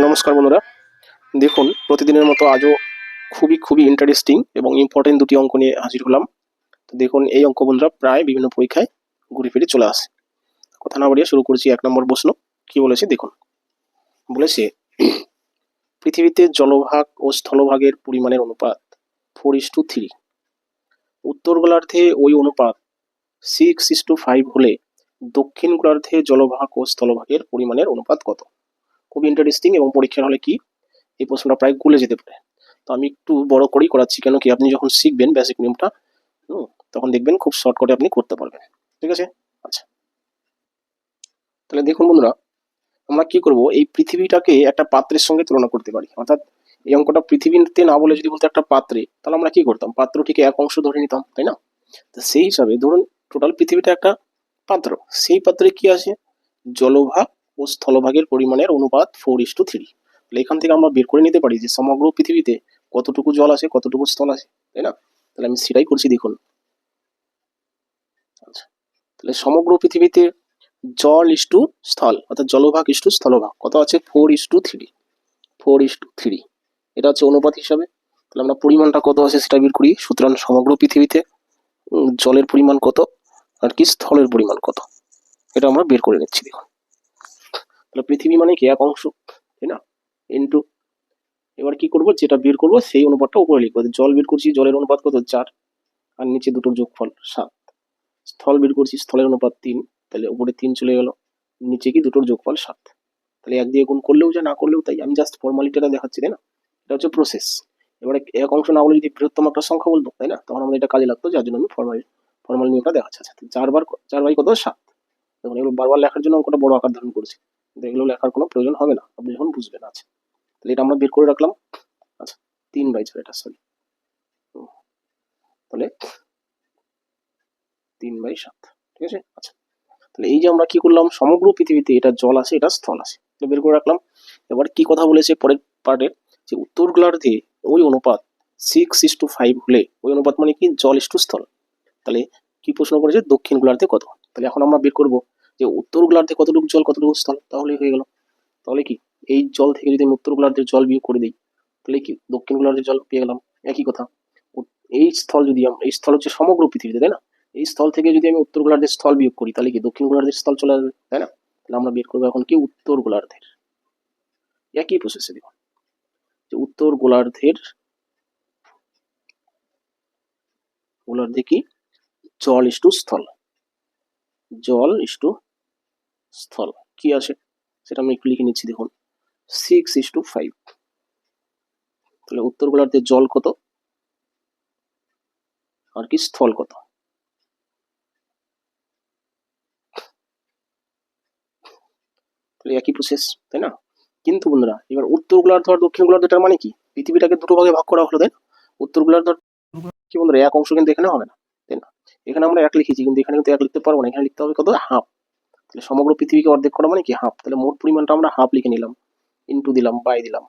নমস্কার বন্ধুরা, দেখুন প্রতিদিনের মতো আজও খুবই খুবই ইন্টারেস্টিং এবং ইম্পর্টেন্ট দুটি অঙ্ক নিয়ে হাজির হলাম। তো দেখুন এই অঙ্ক বন্ধুরা প্রায় বিভিন্ন পরীক্ষায় ঘুরে ফিরে চলে আসে। কথা না বাড়িয়ে শুরু করছি 1 নম্বর প্রশ্ন। কি বলেছে দেখুন, বলেছে পৃথিবীতে জলভাগ ও স্থলভাগের পরিমাণের অনুপাত 4:3। উত্তর গোলার্ধে ওই অনুপাত 6:5 হলে দক্ষিণ গোলার্ধে জলভাগ ও স্থলভাগের পরিমাণের অনুপাত কত? খুব ইন্টারেস্টিং এবং পরীক্ষার হলে কি এই প্রশ্নটা প্রায় গুলে যেতে পারে। তো আমি একটু বড় করেই করাচ্ছি, কেন কি আপনি যখন শিখবেন বেসিক নিয়মটা তখন দেখবেন খুব শর্টকাটে আপনি করতে পারবেন। ঠিক আছে, আচ্ছা তাহলে দেখুন বন্ধুরা, আমরা কি করব, এই পৃথিবীটাকে একটা পাত্রের সঙ্গে তুলনা করতে পারি। অর্থাৎ এই অঙ্কটা পৃথিবীতে না বলে যদি বলতে একটা পাত্রে, তাহলে আমরা কি করতাম, পাত্রটিকে এক অংশ ধরে নিতাম, তাই না? তো সেই হিসাবে ধরুন টোটাল পৃথিবীটা একটা পাত্র, সেই পাত্রে কি আছে, জলভাগ ও স্থলভাগের পরিমাণের অনুপাত 4:3। তাহলে এখান থেকে আমরা বের করে নিতে পারি যে সমগ্র পৃথিবীতে কতটুকু জল আছে কতটুকু স্থল আছে, তাই না? তাহলে আমি সেটাই করছি দেখুন। আচ্ছা, তাহলে সমগ্র পৃথিবীতে জল ইস্টু স্থল অর্থাৎ জলভাগ ইস্টু স্থলভাগ কত আছে, 4:3। 4:3 এটা হচ্ছে অনুপাত হিসাবে। তাহলে আমরা পরিমাণটা কত আছে সেটা বের করি। সুতরাং সমগ্র পৃথিবীতে জলের পরিমাণ কত আর কি স্থলের পরিমাণ কত, এটা আমরা বের করে নিচ্ছি দেখুন। তাহলে পৃথিবী মানে কি এক অংশ, তাই না, ইন্টু, এবার কি করব, যেটা বের করব সেই অনুপাতটা উপরে লিখবো। জল বের করছি, জলের অনুপাত কত 4, আর নিচে দুটোর যোগফল 7। স্থল বের করছি, স্থলের অনুপাত 3, তাহলে উপরে 3 চলে গেল, নিচে কি দুটোর যোগফল 7। তাহলে 1 দিয়ে গুণ করলেও যা, না করলেও তাই, আমি জাস্ট ফর্মালিটিটা দেখাচ্ছি, তাই না? এটা হচ্ছে প্রসেস। এবারে এক অংশ না বলে যদি বৃহত্তম একটা সংখ্যা বলতো, তাই না, তখন আমরা এটা কাজে লাগতো, যার জন্য আমি ফর্মাল নিয়মটা দেখাচ্ছি। আচ্ছা 4 বাই কত 7। দেখুন এগুলো বারবার লেখার জন্য অঙ্কটা বড় আকার ধারণ করেছে, কিন্তু এগুলো লেখার কোনো প্রয়োজন হবে না আপনি যখন বুঝবেন। আছে তাহলে এটা আমরা বের করে রাখলাম। আচ্ছা 3/4, এটা সরি, তাহলে 3/7। ঠিক আছে, আচ্ছা তাহলে এই যে আমরা কি করলাম, সমগ্র পৃথিবীতে এটা জল আছে এটা স্থল আছে, এটা বের করে রাখলাম। এবার কি কথা বলেছে পরের পার্টে, যে উত্তর গোলার্ধে ওই অনুপাত 6:5 হলে, ওই অনুপাত মানে কি জল ইস্টু স্থল। তাহলে কি প্রশ্ন করেছে, দক্ষিণ গোলার্ধে কত। তাহলে এখন আমরা বের করব যে উত্তর গোলার্ধে কতটুকু জল কতটুকু স্থল, তাহলে হয়ে গেল। তাহলে কি এই জল থেকে যদি আমি উত্তর গোলার্ধের জল বিয়োগ করে দিই, তাহলে কি দক্ষিণ গোলার্ধের জল পেয়ে গেলাম। একই কথা, এই স্থল যদি এই স্থল হচ্ছে সমগ্র পৃথিবীতে, তাই না, এই স্থল থেকে যদি আমি উত্তর গোলার্ধের স্থল বিয়োগ করি, তাহলে কি দক্ষিণ গোলার্ধের স্থল চলে আসবে, তাই না? তাহলে আমরা বের করবো এখন কি উত্তর গোলার্ধের। একই প্রসেসে দেখুন, যে উত্তর গোলার্ধে কি জল ইস্টু স্থল, জল ইস্টু স্থল কি আছে সেটা আমি একটু লিখে নিচ্ছি দেখুন, 6:5। তাহলে উত্তর গোলার্ধের জল কত আর কি স্থল কত, তাহলে একই প্রসেস, তাই না? কিন্তু বন্ধুরা এবার উত্তর গোলার্ধ আর দক্ষিণ গোলার্ধটার মানে কি, পৃথিবীটাকে দুটো ভাগে ভাগ করা হলো, তাই না? উত্তর গোলার্ধ কি বন্ধুরা এক অংশ কিন্তু এখানে হবে না, তাই না? এখানে আমরা 1 লিখেছি, কিন্তু এখানে কিন্তু 1 লিখতে পারবো না, এখানে লিখতে হবে কত, হাফ। তাহলে সমগ্র পৃথিবীকে অর্ধেক করা মানে কি হাফ, তাহলে মোট পরিমাণটা আমরা হাফ লিখে নিলাম, ইন্টু দিলাম, বাই দিলাম।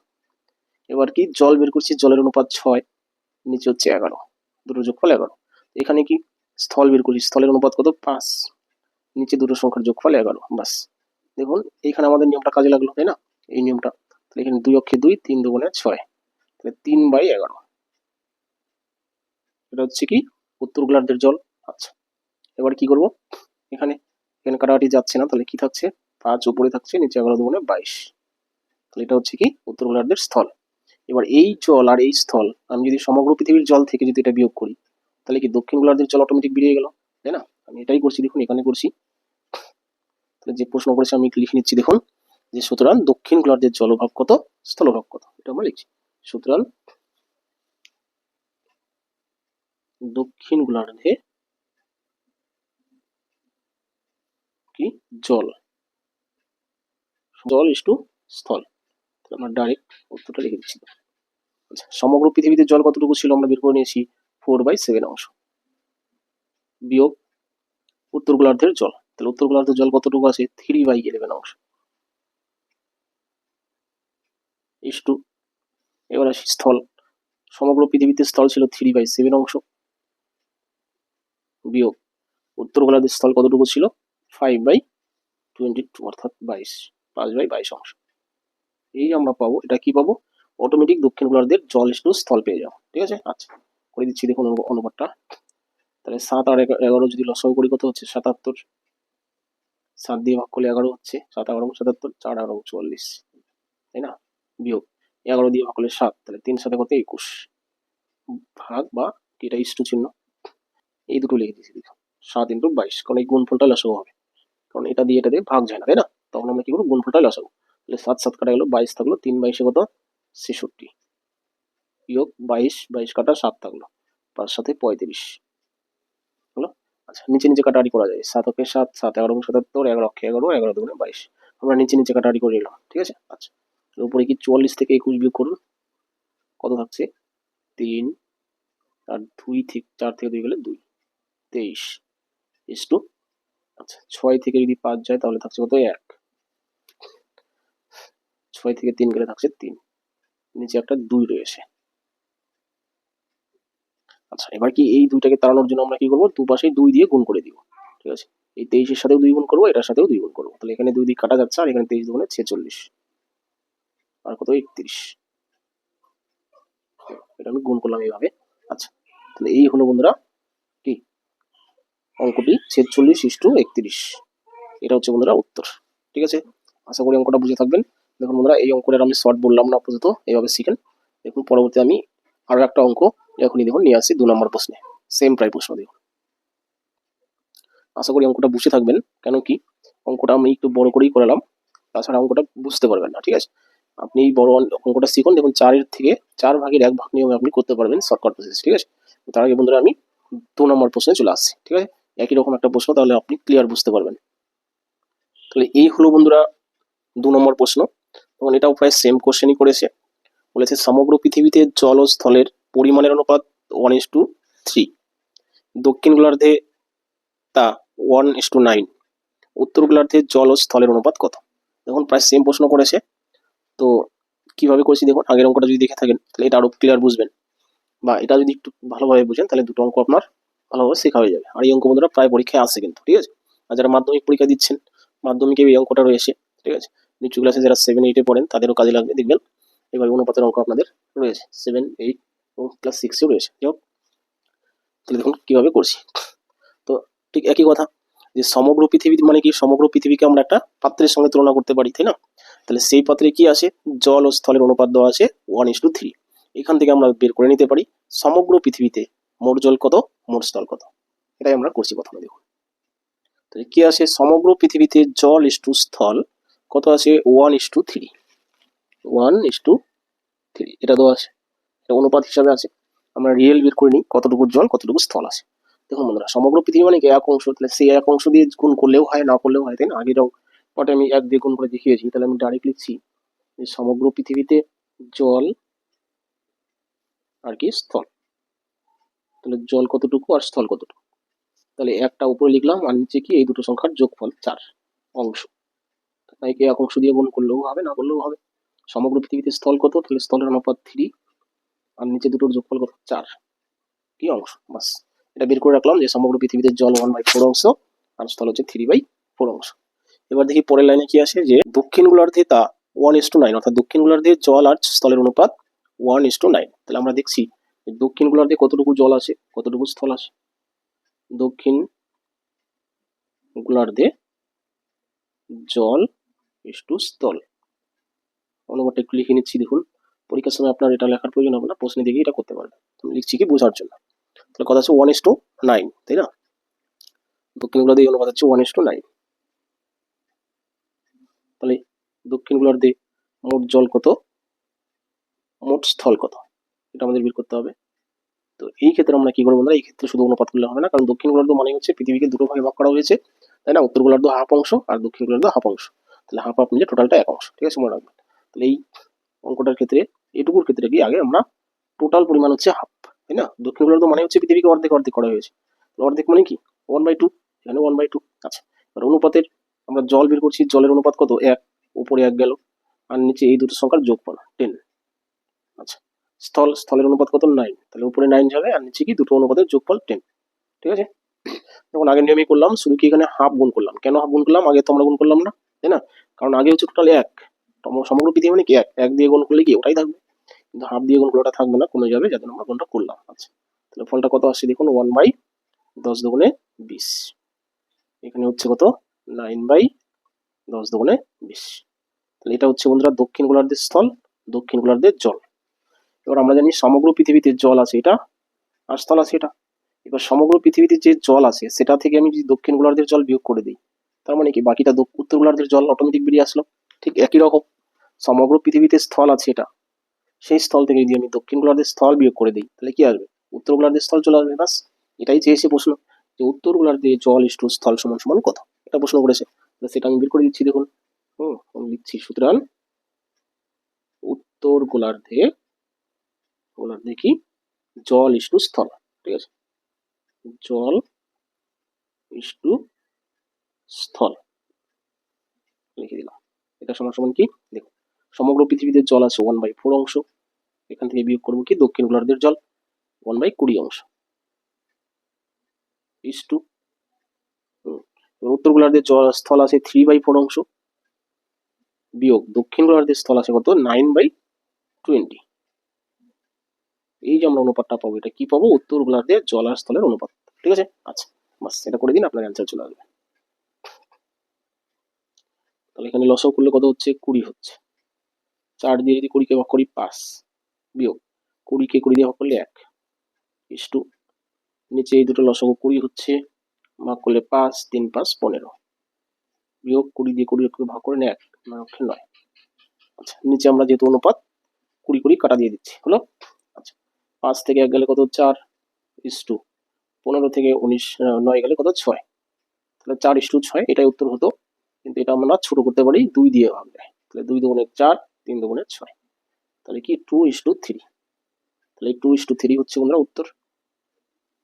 এবার কি জল বের করছি, জলের অনুপাত 6, নিচে হচ্ছে 11, দুটো যোগফল 11। এখানে কি স্থল বের করছি, স্থলের অনুপাত কত 5, নিচে দুটো সংখ্যার যোগফল 11, বাস। দেখুন এইখানে আমাদের নিয়মটা কাজে লাগলো, তাই না, এই নিয়মটা। তাহলে এখানে 2 অক্ষে 2, 3 দুগুণে 6, তাহলে 3/11। এটা হচ্ছে কি উত্তর গোলার্ধের জল। আচ্ছা এবার কি করব, এখানে এখানে কাটাকাটি যাচ্ছে না, তাহলে কি থাকছে, 5 উপরে থাকছে, নিচে 11 দুগুণে 22। তাহলে এটা হচ্ছে কি উত্তর গোলার্ধের স্থল। এবার এই জল আর এই স্থল আমি যদি সমগ্র পৃথিবীর জল থেকে যদি এটা বিয়োগ করি, তাহলে কি দক্ষিণ গোলার্ধের জল অটোমেটিক বেরিয়ে গেল, তাই না? আমি এটাই করছি দেখুন, এখানে করছি। তাহলে যে প্রশ্ন করেছে আমি লিখে নিচ্ছি দেখুন, যে সুতরাং দক্ষিণ গোলার্ধের জলভাগ কত স্থলভাগ কত, এটা আমরা লিখছি। সুতরাং দক্ষিণ গোলার্ধে কি জল, জল ইস্টু স্থল, আমরা ডাইরেক্ট উত্তরটা লিখে দিচ্ছি। আচ্ছা সমগ্র পৃথিবীতে জল কতটুকু ছিল আমরা বের করে নিয়েছি, 4/7 অংশ, বিয়োগ উত্তর গোলার্ধের জল, তাহলে উত্তর গোলার্ধের জল কতটুকু আছে, 3/11 অংশ, ইস্টু, এবার আসি স্থল, সমগ্র পৃথিবীতে স্থল ছিল 3/7 অংশ, বিয়োগ উত্তর গোলার্ধের স্থল কতটুকু ছিল, 5/22, অর্থাৎ 5/22 অংশ, এই আমরা পাবো, এটা কি পাবো, অটোমেটিক দক্ষিণ গোলার্ধের জল ইস্টু স্থল পেয়ে যাবো। ঠিক আছে, আচ্ছা করে দিচ্ছি দেখুন অনুপাতটা। তাহলে 7 আর 11 যদি লসাগু করি কত হচ্ছে 77, 7 দিয়ে ভাগ করলে 11 হচ্ছে, 7 11 77, 4 11 44, তাই না, বিয়োগ 11 দিয়ে ভাগ করলে 7, তাহলে 3 7 কত 21, ভাগ বা এটা ইস্টু চিহ্ন, এই দুটো লিখে দিয়েছি দেখো 7 × 22, কারণ এই গুণফলটা লসাগু হবে, কারণ এটা দিয়ে ভাগ যায় না, তাই না, তখন আমরা কি করবো গুণফলটা লসাগু। তাহলে 7 7 কাটা গেল 22 থাকলো, 3 22 কত 66, বিয়োগ 22 22 কাটা 7 থাকলো, 5 7 35 হলো। আচ্ছা নিচে নিচে কাটাকাটি করা যায়, 7 ওকে 7, 7 11 77, 11 অক্ষে 11, 11 2 22, আমরা নিচে নিচে কাটাকাটি করে নিলাম। ঠিক আছে, আচ্ছা উপরে কি 44 থেকে 21 বিয়োগ করুন, কত থাকছে 3, আর 2 থেকে 4 থেকে 2 গেলে 2, 23 ইস্টু, আচ্ছা 6 থেকে যদি 5 যায় তাহলে থাকছে কত 1, 6 থেকে 3 গেলে থাকছে 3, নিচে একটা 2 রয়েছে। আচ্ছা এবার কি এই দুইটাকে তাড়ানোর জন্য আমরা কি করবো, দুপাশেই 2 দিয়ে গুণ করে দিব। ঠিক আছে, এই 23 এর সাথেও 2 গুণ করবো, এটার সাথেও 2 গুণ করবো, তাহলে এখানে 2 দিক কাটা যাচ্ছে, আর এখানে 23 দুগুণে 46, আর কত 31, এটা আমি গুণ করলাম এইভাবে। আচ্ছা তাহলে এই হলো বন্ধুরা কি অঙ্কটি 46 ইস্টু 31, এটা হচ্ছে বন্ধুরা উত্তর। ঠিক আছে, আশা করি অঙ্কটা বুঝে থাকবেন। দেখুন বন্ধুরা এই অঙ্কটা আমি শর্ট বললাম না আপাতত, এইভাবে শিখেন। দেখুন পরবর্তী আমি আরো একটা অঙ্ক এখনই দেখুন নিয়ে আসি 2 নম্বর প্রশ্নে, সেম প্রায় প্রশ্ন দেখুন। আশা করি অঙ্কটা বুঝে থাকবেন, কেন কি অঙ্কটা আমি একটু বড় করেই করালাম, তাছাড়া অঙ্কটা বুঝতে পারবেন না। ঠিক আছে, আপনি এই বড় অঙ্কটা শিখুন, দেখুন 4 থেকে 4 ভাগের 1 ভাগ নিয়মে আপনি করতে পারবেন শর্টকাট প্রসেস। ঠিক আছে, তার আগে বন্ধুরা আমি 2 নম্বর প্রশ্নে চলে আসছি। ঠিক আছে, একই রকম একটা প্রশ্ন, তাহলে আপনি ক্লিয়ার বুঝতে পারবেন। তাহলে এই হলো বন্ধুরা 2 নম্বর প্রশ্ন, এবং এটাও প্রায় সেম কোশ্চেনই করেছে। বলেছে সমগ্র পৃথিবীতে জল ও স্থলের পরিমাণের অনুপাত 1:3, দক্ষিণ গোলার্ধে তা 1:9, উত্তর গোলার্ধে জল ও স্থলের অনুপাত কত। দেখুন প্রায় সেম প্রশ্ন করেছে, তো কিভাবে করেছি দেখুন, আগের অঙ্কটা যদি দেখে থাকেন তাহলে এটা আরো ক্লিয়ার বুঝবেন, বা এটা যদি একটু ভালোভাবে বুঝেন তাহলে দুটো অঙ্ক আপনার ভালোভাবে শেখা হয়ে যাবে। আর এই অঙ্ক বন্ধুরা প্রায় পরীক্ষায় আসে কিন্তু। ঠিক আছে, আর যারা মাধ্যমিক পরীক্ষা দিচ্ছেন, মাধ্যমিকে এই অঙ্কটা রয়েছে। ঠিক আছে, নিচু ক্লাসে যারা 7 8 পড়েন তাদেরও কাজে লাগবে, দেখবেন এবার অনুপাতের অঙ্ক আপনাদের রয়েছে 7 8 এবং ক্লাস 6এও রয়েছে। যাই হোক, তাহলে দেখুন কিভাবে করছি। তো ঠিক একই কথা, যে সমগ্র পৃথিবী মানে কি, সমগ্র পৃথিবীকে আমরা একটা পাত্রের সঙ্গে তুলনা করতে পারি, তাই না, তাহলে সেই পাত্রে কি আছে, জল ও স্থলের অনুপাত দেওয়া আছে 1:3, এখান থেকে আমরা বের করে নিতে পারি সমগ্র পৃথিবীতে মোট জল কত, মোট স্থল কত। এটাই আমরা করছি প্রথমে। দেখুন তাহলে কি আছে, সমগ্র পৃথিবীতে জল ইস্টু স্থল কত আছে 1:3, 1:3 এটা দেওয়া আছে, এটা অনুপাত হিসাবে আছে। আমরা রিয়েল বের করে নিই কতটুকু জল কতটুকু স্থল আছে। দেখুন বন্ধুরা সমগ্র পৃথিবী মানে কি এক অংশ, তাহলে সেই এক অংশ দিয়ে গুণ করলেও হয় না করলেও হয়, তাই না, আগের পটে আমি 1 দিয়ে গুণ করে দেখিয়েছি, তাহলে আমি ডাইরেক্ট লিখছি যে সমগ্র পৃথিবীতে জল আর কি স্থল, তাহলে জল কতটুকু আর স্থল কতটুকু, তাহলে একটা উপরে লিখলাম আর নিচে কি এই দুটো সংখ্যার যোগফল 4 অংশ, তাই কি এক অংশ দিয়ে গুণ করলেও হবে না করলেও হবে। সমগ্র পৃথিবীতে স্থল কত, তাহলে স্থলের অনুপাত 3, আর নিচে দুটোর যোগফল কত 4 কি অংশ, বাস এটা বের করে রাখলাম যে সমগ্র পৃথিবীতে জল 1/4 অংশ আর স্থল হচ্ছে 3/4 অংশ। এবার দেখি পরের লাইনে কি আসে, যে দক্ষিণ গোলার্ধে তা 1:9, অর্থাৎ দক্ষিণ গোলার্ধে জল আর স্থলের অনুপাত 1:9। তাহলে আমরা দেখছি দক্ষিণ গোলার্ধে কতটুকু জল আছে কতটুকু স্থল আছে, দক্ষিণ গোলার্ধে জল ইস্টু স্থল, অনুপাতটা একটু লিখে নিচ্ছি। দেখুন পরীক্ষার সময় আপনার এটা লেখার প্রয়োজন হবে না, প্রশ্নে দেখে এটা করতে পারবেন, আমি লিখছি কি বোঝার জন্য। তাহলে কথা আছে 1:9, তাই না, দক্ষিণ গোলার্ধে এই অনুপাত হচ্ছে 1:9, তাহলে দক্ষিণ গোলার্ধে মোট জল কত, মোট স্থল কত, এটা আমাদের বের করতে হবে। তো এই ক্ষেত্রে আমরা কি করবো বন্ধুরা, এই ক্ষেত্রে শুধু অনুপাত করলে হবে না, কারণ দক্ষিণ গোলার্ধ মানে হচ্ছে পৃথিবীকে দুটো ভাগে ভাগ করা হয়েছে, তাই না, উত্তর গোলার্ধ হাফ অংশ আর দক্ষিণ গোলার্ধ হাফ অংশ, তাহলে হাফ হাফ মিলে টোটালটা 1 অংশ। ঠিক আছে, মনে রাখবেন। তাহলে এই অঙ্কটার ক্ষেত্রে এটুকুর ক্ষেত্রে কি আগে আমরা টোটাল পরিমাণ হচ্ছে হাফ, তাই না, দক্ষিণ গোলার্ধ মানে হচ্ছে পৃথিবীকে অর্ধেক অর্ধেক করা হয়েছে, অর্ধেক মানে কি 1/2, এখানে 1/2। আচ্ছা এবার অনুপাতের আমরা জল বের করছি, জলের অনুপাত কত 1, উপরে 1 গেল আর নিচে এই দুটো সংখ্যার যোগফল 10। আচ্ছা স্থলের অনুপাত কত 9, তাহলে উপরে 9 যাবে আর নিচে কি দুটো অনুপাতের যোগফল 10। ঠিক আছে, যখন আগের নিয়মই করলাম, শুধু কি এখানে হাফ গুণ করলাম, কেন হাফ গুণ করলাম, আগে তো আমরা গুণ করলাম না, তাই না, কারণ আগে হচ্ছে টোটাল 1, সমগ্র পৃথিবী মানে কি এক এক দিয়ে গুণ করলে কি ওটাই থাকবে, কিন্তু হাফ দিয়ে গুণ করলে ওটা থাকবে না, কমে যাবে, যাতে আমরা গুণটা করলাম। আচ্ছা, তাহলে ফলটা কত আসছে দেখুন, 1/10 দুগুণে 20। এখানে হচ্ছে কত, 9/10 দুগুণে 20। তাহলে এটা হচ্ছে বন্ধুরা দক্ষিণ গোলার্ধের স্থল, দক্ষিণ গোলার্ধের জল। এবার আমরা জানি সমগ্র পৃথিবীতে জল আছে এটা, আর স্থল আছে এটা। এবার সমগ্র পৃথিবীতে যে জল আছে সেটা থেকে আমি যদি দক্ষিণ গোলার্ধের জল বিয়োগ করে দিই, তার মানে কি বাকিটা উত্তর গোলার্ধের জল অটোমেটিক বেরিয়ে আসলো। ঠিক একই রকম সমগ্র পৃথিবীতে স্থল আছে এটা, সেই স্থল থেকে যদি আমি দক্ষিণ গোলার্ধের স্থল বিয়োগ করে দিই, তাহলে কি আসবে, উত্তর গোলার্ধের স্থল চলে আসবে। বাস এটাই চেয়েছে প্রশ্ন, যে উত্তর গোলার্ধে জল ইস্টু স্থল সমান সমান কত, এটা প্রশ্ন করেছে। সেটা আমি বের করে দিচ্ছি দেখুন। আমি লিখছি, সুতরাং উত্তর গোলার্ধে কি জল ইস্টু স্থল, ঠিক আছে, জল ইস্টু স্থল লিখে দিলাম। এটা সমান সমান কি, দেখুন সমগ্র পৃথিবীতে জল আছে 1/4 অংশ, এখান থেকে বিয়োগ করবো কি দক্ষিণ গোলার্ধের জল 1/20 অংশ, ইস্টু উত্তর গোলার্ধের জল স্থল আছে 3/4 অংশ, বিয়োগ দক্ষিণ গোলার্ধের স্থল আছে কত 9/20। এই যে আমরা অনুপাতটা পাবো, এটা কি পাবো, উত্তর গোলার্ধের জল আর স্থলের অনুপাত। ঠিক আছে, আচ্ছা বাস এটা করে দিন, আপনার অ্যান্সার চলে আসবে। তাহলে এখানে লসাগু করলে কত হচ্ছে, 20 হচ্ছে। 4 দিয়ে যদি 20 কে ভাগ করি 5, বিয়োগ 20 কে 20 দিয়ে ভাগ করলে 1, ইস্টু নিচে এই দুটো লসাগু 20 হচ্ছে, ভাগ করলে 5, 3 5 15, বিয়োগ 20 দিয়ে 20 ভাগ করে 1, 9 আচ্ছা নিচে আমরা যেহেতু অনুপাত 20 কাটা দিয়ে দিচ্ছি, হলো। আচ্ছা 5 থেকে 1 গেলে কত 4, ইস্টু 15 থেকে 9 গেলে কত 6, তাহলে 4:6 এটাই উত্তর হতো, কিন্তু এটা আমরা ছোট করতে পারি 2 দিয়ে ভাগ দেয়, তাহলে 2 দুগুণে 4, 3 দুগুণে 6, তাহলে কি 2:3। তাহলে 2:3 হচ্ছে বন্ধুরা উত্তর।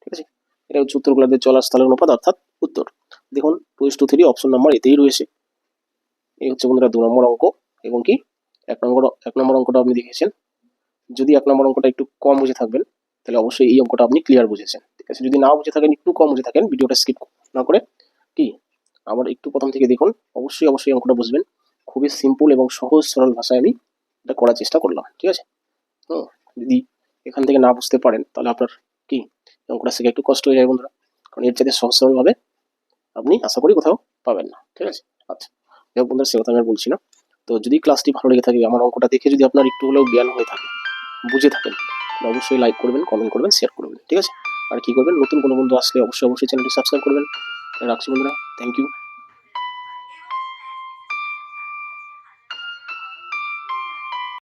ঠিক আছে, এটা হচ্ছে উত্তর গোলার্ধের জল আর স্থলের অনুপাত অর্থাৎ উত্তর। দেখুন 2:3 অপশন নাম্বার এতেই রয়েছে। এই হচ্ছে বন্ধুরা 2 নম্বর অঙ্ক, এবং কি 1 নম্বর অঙ্কটা আপনি দেখেছেন। যদি 1 নম্বর অঙ্কটা একটু কম বুঝে থাকবেন, তাহলে অবশ্যই এই অঙ্কটা আপনি ক্লিয়ার বুঝেছেন। ঠিক আছে, যদি না বুঝে থাকেন, একটু কম বুঝে থাকেন, ভিডিওটা স্কিপ না করে কি আবার একটু প্রথম থেকে দেখুন, অবশ্যই অঙ্কটা বুঝবেন। খুবই সিম্পল এবং সহজ সরল ভাষায় আমি এটা করার চেষ্টা করলাম। ঠিক আছে, যদি এখান থেকে না বুঝতে পারেন, তাহলে আপনার কি অঙ্কটা শেখা একটু কষ্ট হয়ে যায় বন্ধুরা, কারণ এর চাইতে সহজ সরল ভাবে আপনি আশা করি কোথাও পাবেন না। ঠিক আছে, আচ্ছা যাই হোক বন্ধুরা, সে কথা আমি আর বলছি না। তো যদি ক্লাসটি ভালো লেগে থাকে, আমার অঙ্কটা দেখে যদি আপনার একটু হলেও জ্ঞান হয়ে থাকে, বুঝে থাকেন, তাহলে অবশ্যই লাইক করবেন, কমেন্ট করবেন, শেয়ার করবেন। ঠিক আছে, আর কি করবেন, নতুন কোনো বন্ধু আসলে অবশ্যই চ্যানেলটি সাবস্ক্রাইব করবেন। রাখছি বন্ধুরা, থ্যাংক ইউ।